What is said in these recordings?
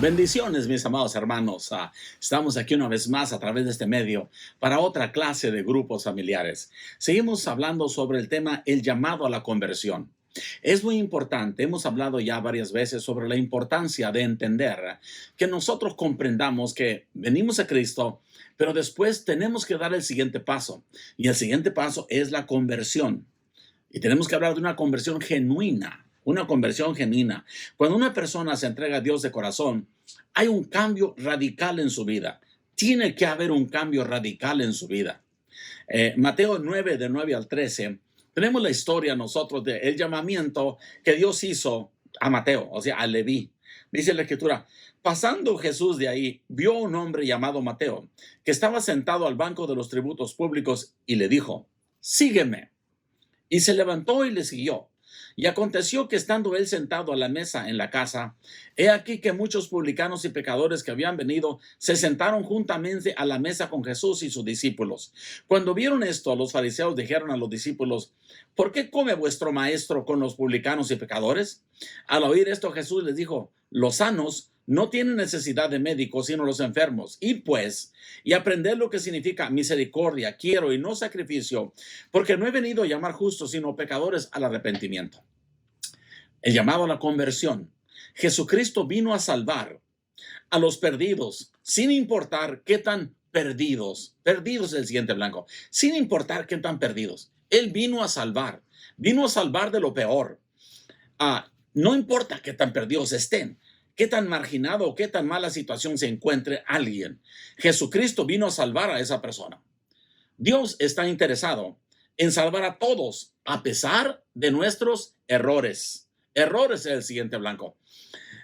Bendiciones, mis amados hermanos. Estamos aquí una vez más a través de este medio para otra clase de grupos familiares. Seguimos hablando sobre el tema el llamado a la conversión. Es muy importante, hemos hablado ya varias veces sobre la importancia de entender que nosotros comprendamos que venimos a Cristo, pero después tenemos que dar el siguiente paso. Y el siguiente paso es la conversión. Y tenemos que hablar de una conversión genuina. Una conversión genuina. Cuando una persona se entrega a Dios de corazón, hay un cambio radical en su vida. Tiene que haber un cambio radical en su vida. Mateo 9, de 9 al 13, tenemos la historia nosotros del llamamiento que Dios hizo a Mateo, o sea, a Leví. Dice la Escritura, pasando Jesús de ahí, vio a un hombre llamado Mateo, que estaba sentado al banco de los tributos públicos y le dijo, sígueme. Y se levantó y le siguió. Y aconteció que estando él sentado a la mesa en la casa, he aquí que muchos publicanos y pecadores que habían venido se sentaron juntamente a la mesa con Jesús y sus discípulos. Cuando vieron esto, los fariseos dijeron a los discípulos, ¿por qué come vuestro maestro con los publicanos y pecadores? Al oír esto, Jesús les dijo, los sanos no tienen necesidad de médicos, sino los enfermos. Id pues, y aprended lo que significa misericordia, quiero y no sacrificio, porque no he venido a llamar justos, sino pecadores al arrepentimiento. El llamado a la conversión. Jesucristo vino a salvar a los perdidos, sin importar qué tan perdidos es el siguiente blanco, sin importar qué tan perdidos. Él vino a salvar de lo peor. No importa qué tan perdidos estén, qué tan marginado o qué tan mala situación se encuentre alguien. Jesucristo vino a salvar a esa persona. Dios está interesado en salvar a todos, a pesar de nuestros errores. Errores es el siguiente blanco.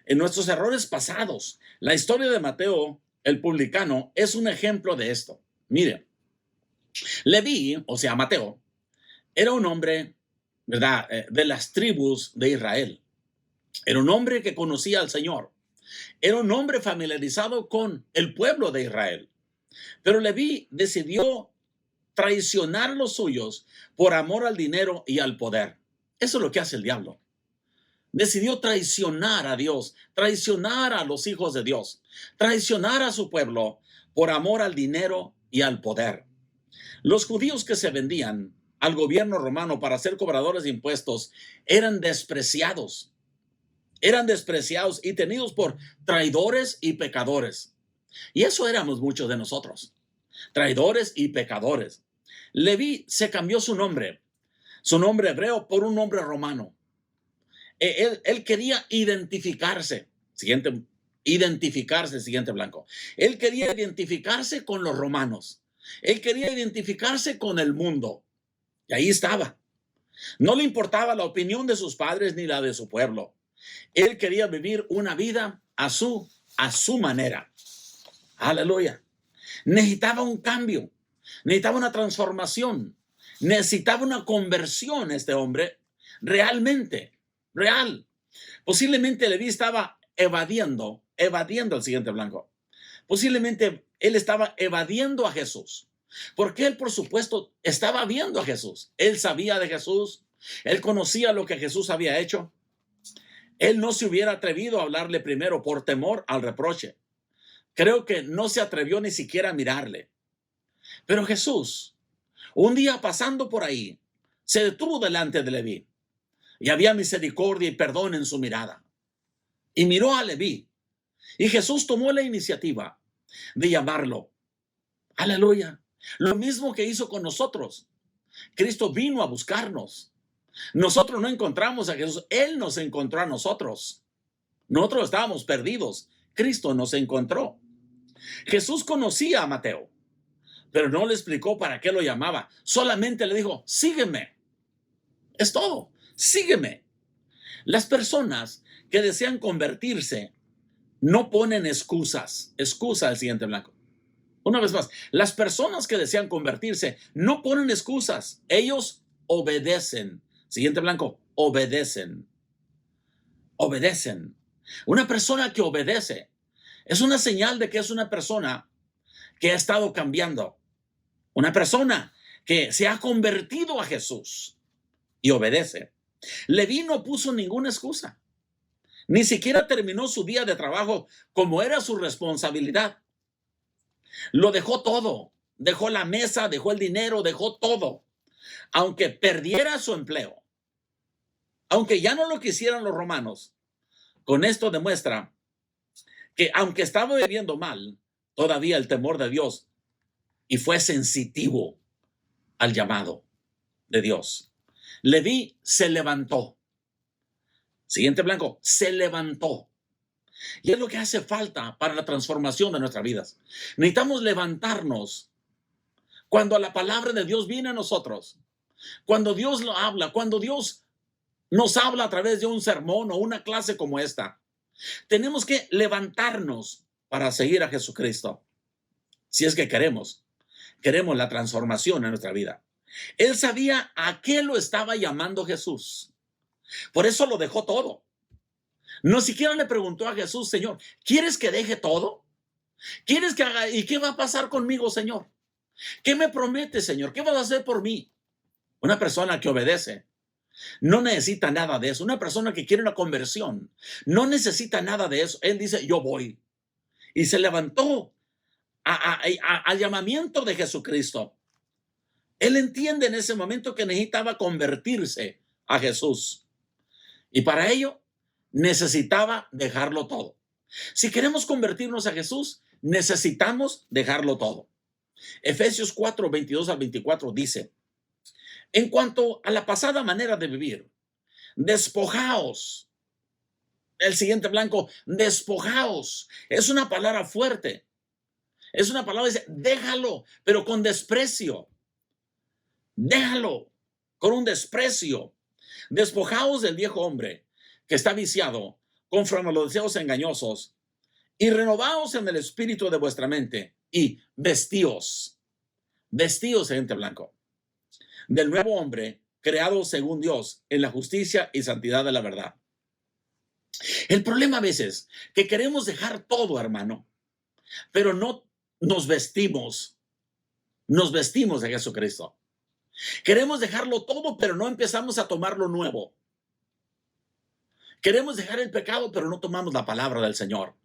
En nuestros errores pasados. La historia de Mateo, el publicano, es un ejemplo de esto. Mire, Leví, o sea, Mateo, era un hombre, ¿verdad?, de las tribus de Israel. Era un hombre que conocía al Señor. Era un hombre familiarizado con el pueblo de Israel. Pero Leví decidió traicionar a los suyos por amor al dinero y al poder. Eso es lo que hace el diablo. Decidió traicionar a Dios, traicionar a los hijos de Dios, traicionar a su pueblo por amor al dinero y al poder. Los judíos que se vendían al gobierno romano para ser cobradores de impuestos eran despreciados y tenidos por traidores y pecadores. Y eso éramos muchos de nosotros, traidores y pecadores. Leví se cambió su nombre hebreo por un nombre romano. Él quería identificarse, siguiente blanco. Él quería identificarse con los romanos. Él quería identificarse con el mundo. Y ahí estaba. No le importaba la opinión de sus padres ni la de su pueblo. Él quería vivir una vida a su manera. Aleluya. Necesitaba un cambio, necesitaba una transformación, necesitaba una conversión este hombre, real. Posiblemente Leví estaba evadiendo el siguiente blanco. Posiblemente él estaba evadiendo a Jesús, porque él, por supuesto, estaba viendo a Jesús. Él sabía de Jesús, él conocía lo que Jesús había hecho. Él no se hubiera atrevido a hablarle primero por temor al reproche. Creo que no se atrevió ni siquiera a mirarle. Pero Jesús, un día pasando por ahí, se detuvo delante de Leví y había misericordia y perdón en su mirada. Y miró a Leví y Jesús tomó la iniciativa de llamarlo. Aleluya. Lo mismo que hizo con nosotros. Cristo vino a buscarnos. Nosotros no encontramos a Jesús, Él nos encontró a nosotros. Nosotros estábamos perdidos, Cristo nos encontró. Jesús conocía a Mateo, pero no le explicó para qué lo llamaba. Solamente le dijo, sígueme. Es todo, sígueme. Las personas que desean convertirse no ponen excusas. Excusa el siguiente blanco. Una vez más, las personas que desean convertirse no ponen excusas. Ellos obedecen. Siguiente blanco, obedecen. Obedecen. Una persona que obedece es una señal de que es una persona que ha estado cambiando. Una persona que se ha convertido a Jesús y obedece. Leví no puso ninguna excusa. Ni siquiera terminó su día de trabajo como era su responsabilidad. Lo dejó todo. Dejó la mesa, dejó el dinero, dejó todo. Aunque perdiera su empleo, aunque ya no lo quisieran los romanos, con esto demuestra que aunque estaba viviendo mal, todavía el temor de Dios y fue sensitivo al llamado de Dios. Leví se levantó. Siguiente blanco, se levantó. Y es lo que hace falta para la transformación de nuestras vidas. Necesitamos levantarnos cuando la palabra de Dios viene a nosotros, cuando Dios lo habla, cuando Dios nos habla a través de un sermón o una clase como esta. Tenemos que levantarnos para seguir a Jesucristo. Si es que queremos la transformación en nuestra vida. Él sabía a qué lo estaba llamando Jesús. Por eso lo dejó todo. No siquiera le preguntó a Jesús, Señor, ¿quieres que deje todo? ¿Quieres que haga? ¿Y qué va a pasar conmigo, Señor? ¿Qué me prometes, Señor? ¿Qué vas a hacer por mí? Una persona que obedece no necesita nada de eso. Una persona que quiere una conversión no necesita nada de eso. Él dice, yo voy. Y se levantó al llamamiento de Jesucristo. Él entiende en ese momento que necesitaba convertirse a Jesús. Y para ello necesitaba dejarlo todo. Si queremos convertirnos a Jesús, necesitamos dejarlo todo. Efesios 4, 22 al 24 dice, en cuanto a la pasada manera de vivir, despojaos. El siguiente blanco, despojaos. Es una palabra fuerte. Es una palabra que dice, déjalo, pero con desprecio. Déjalo con un desprecio. Despojaos del viejo hombre que está viciado conforme a los deseos engañosos y renovaos en el espíritu de vuestra mente y vestíos, gente blanco, del nuevo hombre creado según Dios en la justicia y santidad de la verdad. El problema a veces que queremos dejar todo, hermano, pero no nos vestimos de Jesucristo. Queremos dejarlo todo, pero no empezamos a tomar lo nuevo. Queremos dejar el pecado, pero no tomamos la palabra del Señor.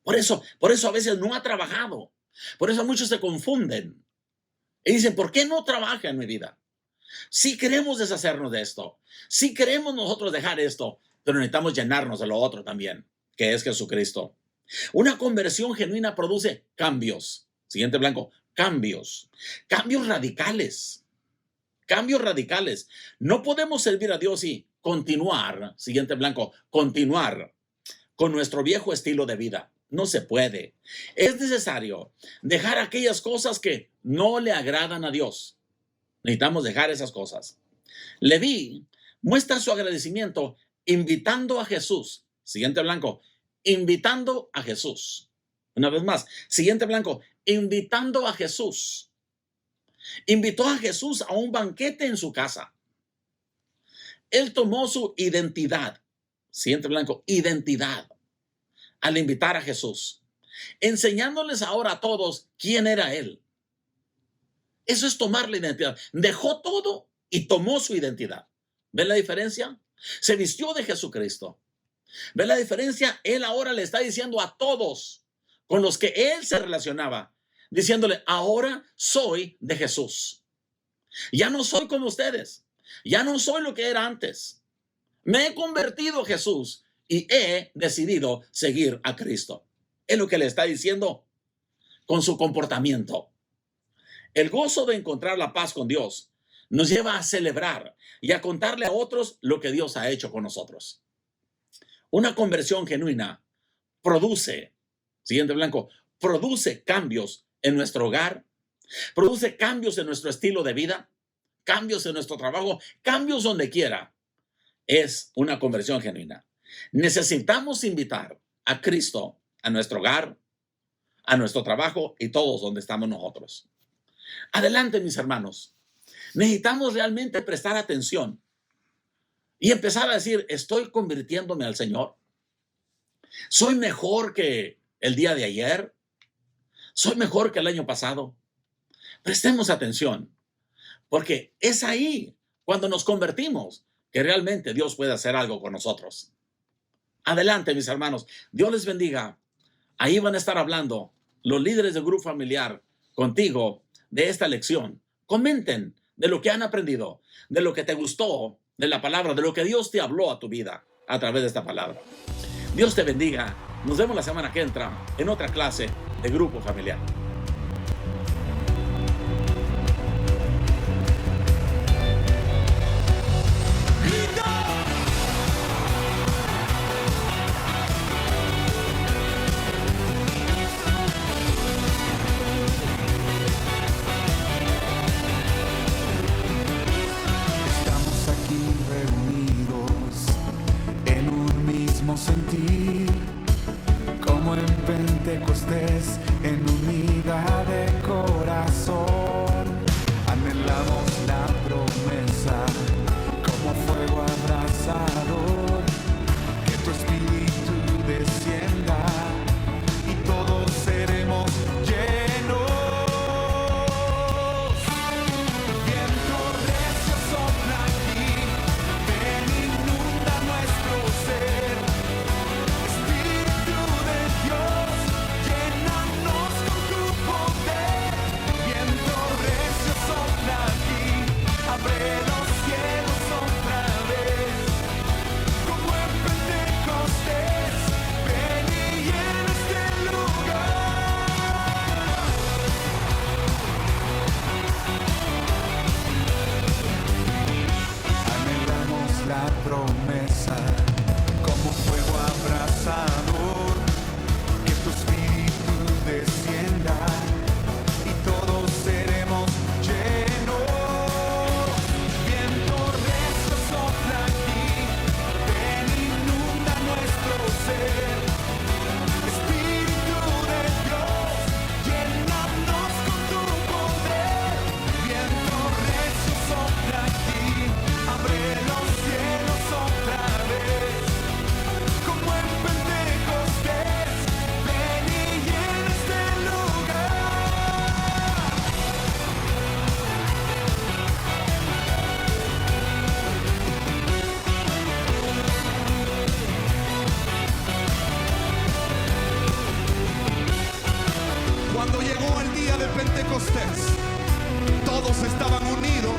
Por eso a veces no ha trabajado. Por eso muchos se confunden y dicen, ¿por qué no trabaja en mi vida? Sí queremos deshacernos de esto. Sí queremos nosotros dejar esto, pero necesitamos llenarnos de lo otro también, que es Jesucristo. Una conversión genuina produce cambios. Siguiente blanco, cambios. Cambios radicales. Cambios radicales. No podemos servir a Dios y continuar, siguiente blanco, continuar con nuestro viejo estilo de vida. No se puede. Es necesario dejar aquellas cosas que no le agradan a Dios. Necesitamos dejar esas cosas. Leví muestra su agradecimiento invitando a Jesús. Siguiente blanco, invitando a Jesús. Una vez más, siguiente blanco, invitando a Jesús. Invitó a Jesús a un banquete en su casa. Él tomó su identidad. Siguiente blanco, identidad. Al invitar a Jesús, enseñándoles ahora a todos quién era Él. Eso es tomar la identidad. Dejó todo y tomó su identidad. ¿Ven la diferencia? Se vistió de Jesucristo. ¿Ven la diferencia? Él ahora le está diciendo a todos con los que Él se relacionaba, diciéndole, ahora soy de Jesús. Ya no soy como ustedes. Ya no soy lo que era antes. Me he convertido a Jesús y he decidido seguir a Cristo. Es lo que le está diciendo con su comportamiento. El gozo de encontrar la paz con Dios nos lleva a celebrar y a contarle a otros lo que Dios ha hecho con nosotros. Una conversión genuina produce, siguiente blanco, produce cambios en nuestro hogar, produce cambios en nuestro estilo de vida, cambios en nuestro trabajo, cambios donde quiera. Es una conversión genuina. Necesitamos invitar a Cristo a nuestro hogar, a nuestro trabajo y todos donde estamos nosotros. Adelante, mis hermanos. Necesitamos realmente prestar atención y empezar a decir, ¿estoy convirtiéndome al Señor? ¿Soy mejor que el día de ayer? ¿Soy mejor que el año pasado? Prestemos atención, porque es ahí, cuando nos convertimos, que realmente Dios puede hacer algo con nosotros. Adelante, mis hermanos. Dios les bendiga. Ahí van a estar hablando los líderes del grupo familiar contigo de esta lección. Comenten de lo que han aprendido, de lo que te gustó, de la palabra, de lo que Dios te habló a tu vida a través de esta palabra. Dios te bendiga. Nos vemos la semana que entra en otra clase de grupo familiar. Estamos aquí reunidos en un mismo sentir, como en Pentecostés, en unidad de corazón. Anhelamos la promesa como fuego abrasador, que tu espíritu descienda y todos seremos llenos. Viento recio sopla aquí, ven inunda nuestro ser. Espíritu de Dios, llénanos con tu poder. Viento recio sopla aquí, abre los cielos otra vez. Como en Pentecostés, ven y llena este lugar. Anhelamos la promesa como fuego abrasador, que tu espíritu descienda y todos seremos llenos. Viento recio sopla aquí, ven inunda nuestro ser. Espíritu de Dios, llénanos con tu poder. Viento recio sopla aquí, abre los cielos otra vez. Como en Pentecostés, ven y llena este lugar. Cuando llegó el día de Pentecostés, todos estaban unidos